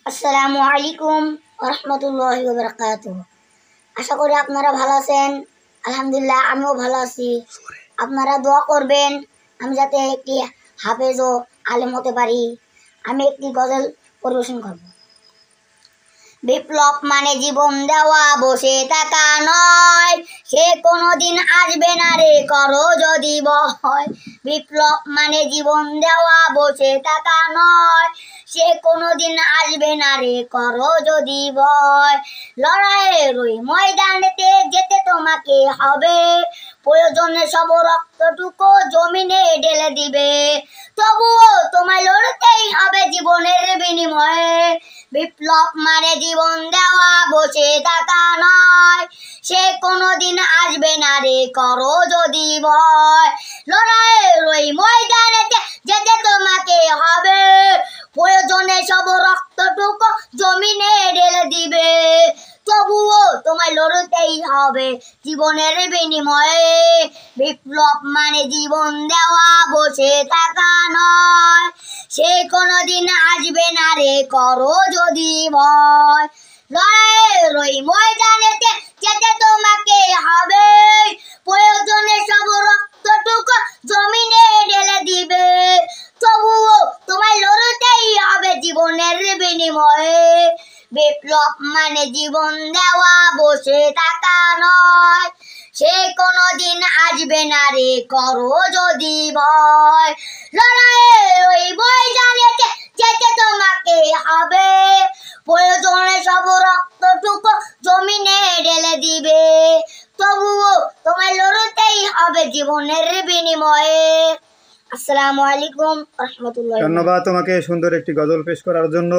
আসসালামু আলাইকুম রহমতুল্লাহি ওয়া বারাকাতুহু। আশা করি আপনারা ভালো আছেন। আলহামদুলিল্লাহ আমিও ভালো আছি। আপনারা দোয়া করবেন আমি যাতে একটি হাফেজ ও আলেম হতে পারি। আমি একটি গজল পরিবেশন করব। বিপ্লব মানে জীবন দেওয়া, বসে থাকা নয়, সে কোনোদিন আসবে না রে, করো যদি ভয়। বিপ্লব মানে জীবন দেওয়া, বসে থাকা নয়, সে কোনোদিন আসবে না রে, করো যদি ভয়। লড়াইয়ের ওই ময়দানেতে যেতে তোমাকে হবে, প্রয়োজনে সব রক্তটুকু জমিনে ঢেলে দিবে, তবুও তোমায় লড়তেই হবে জীবনের বিনিময়ে। বিপ্লব মানে জীবন দেওয়া, বসে থাকা নয়, সে কোনোদিন আসবে না রে, করো যদি ভয়। লড়াইয়ের ওই ময়দানেতে যেতে তোমাকে হবে, প্রয়োজনে সব রক্তটুকু জমিনে ঢেলে দিবে, তবুও তোমায় লড়তেই হবে জীবনের বিনিময়ে। বিপ্লব মানে জীবন দেওয়া, বসে থাকা নয়, সে কোনোদিন আসবে না রে, করো যদি ভয়। লড়াইয়ের ওই ময়দানেতে যেতে তোমাকে হবে, প্রয়োজনে সব রক্তটুকু জমিনে ঢেলে দিবে, তবুও তোমায় লড়তেই হবে জীবনের বিনিময়ে। বিপ্লব মানে জীবন দেওয়া, বসে থাকা নয়, সে কোনোদিন আসবে না রে, করো যদি ভয়। লড়াইয়ের ওই ময়দানেতে যেতে তোমাকে হবে, প্রয়োজনে সব রক্তটুকু জমিনে ঢেলে দিবে, তবুও তোমায় লড়তেই হবে জীবনের বিনিময়ে। আসসালামু আলাইকুম রহমতুল্লাহ। ধন্যবাদ তোমাকে সুন্দর একটি গজল পেশ করার জন্য।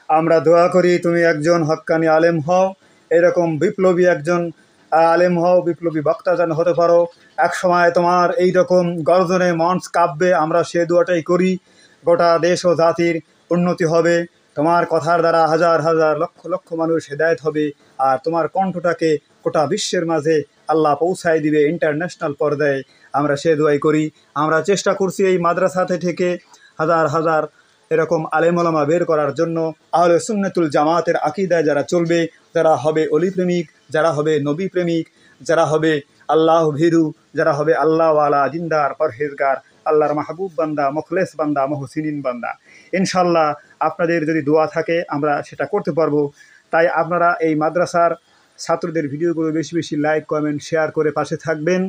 আমরা দোয়া করি তুমি একজন হক্কানি আলেম হও, এরকম বিপ্লবী একজন আলেম হও, বিপ্লবী বক্তা যেন হতে পারো। এক সময় তোমার এই রকম গর্জনে মঞ্চ কাঁপবে, আমরা সে দোয়াটাই করি। গোটা দেশ ও জাতির উন্নতি হবে, তোমার কথার দ্বারা হাজার হাজার লক্ষ লক্ষ মানুষ হেদায়েত হবে, আর তোমার কণ্ঠটাকে গোটা বিশ্বের মাঝে আল্লাহ পৌঁছায় দিবে ইন্টারন্যাশনাল পর্যায়ে। আমরা সে দোয়াই করি। আমরা চেষ্টা করছি এই মাদ্রাসাতে থেকে হাজার হাজার এরকম আলেম ওলামা বের করার জন্য। আহলে সুন্নাতুল জামাতের আকীদায় যারা চলবে, যারা হবে অলি প্রেমিক, যারা হবে নবী প্রেমিক, যারা হবে আল্লাহ ভীরু, যারা হবে আল্লাহওয়ালা, দিনদার, পরহেজগার, আল্লাহর মাহবুব বান্দা, মুখলেস বান্দা, মুহসিনিন বান্দা। ইনশাল্লাহ আপনাদের যদি দোয়া থাকে আমরা সেটা করতে পারবো। তাই আপনারা এই মাদ্রাসার ছাত্রদের ভিডিওগুলো বেশি বেশি লাইক, কমেন্ট, শেয়ার করে পাশে থাকবেন।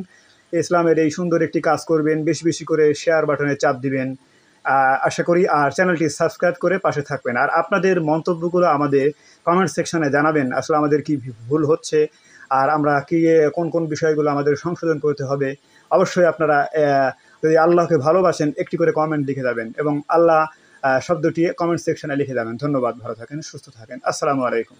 ইসলামের এই সুন্দর একটি কাজ করবেন, বেশি বেশি করে শেয়ার বাটনে চাপ দিবেন আশা করি। আর চ্যানেলটি সাবস্ক্রাইব করে পাশে থাকবেন। আর আপনাদের মন্তব্যগুলো আমাদের কমেন্ট সেকশনে জানাবেন, আসলে আমাদের কি ভুল হচ্ছে, আর আমরা কি কোন কোন বিষয়গুলো আমাদের সংশোধন করতে হবে। অবশ্যই আপনারা যদি আল্লাহকে ভালোবাসেন একটি করে কমেন্ট লিখে যাবেন, এবং আল্লাহ শব্দটি কমেন্ট সেকশনে লিখে যাবেন। ধন্যবাদ, ভালো থাকেন, সুস্থ থাকেন। আসসালামু আলাইকুম।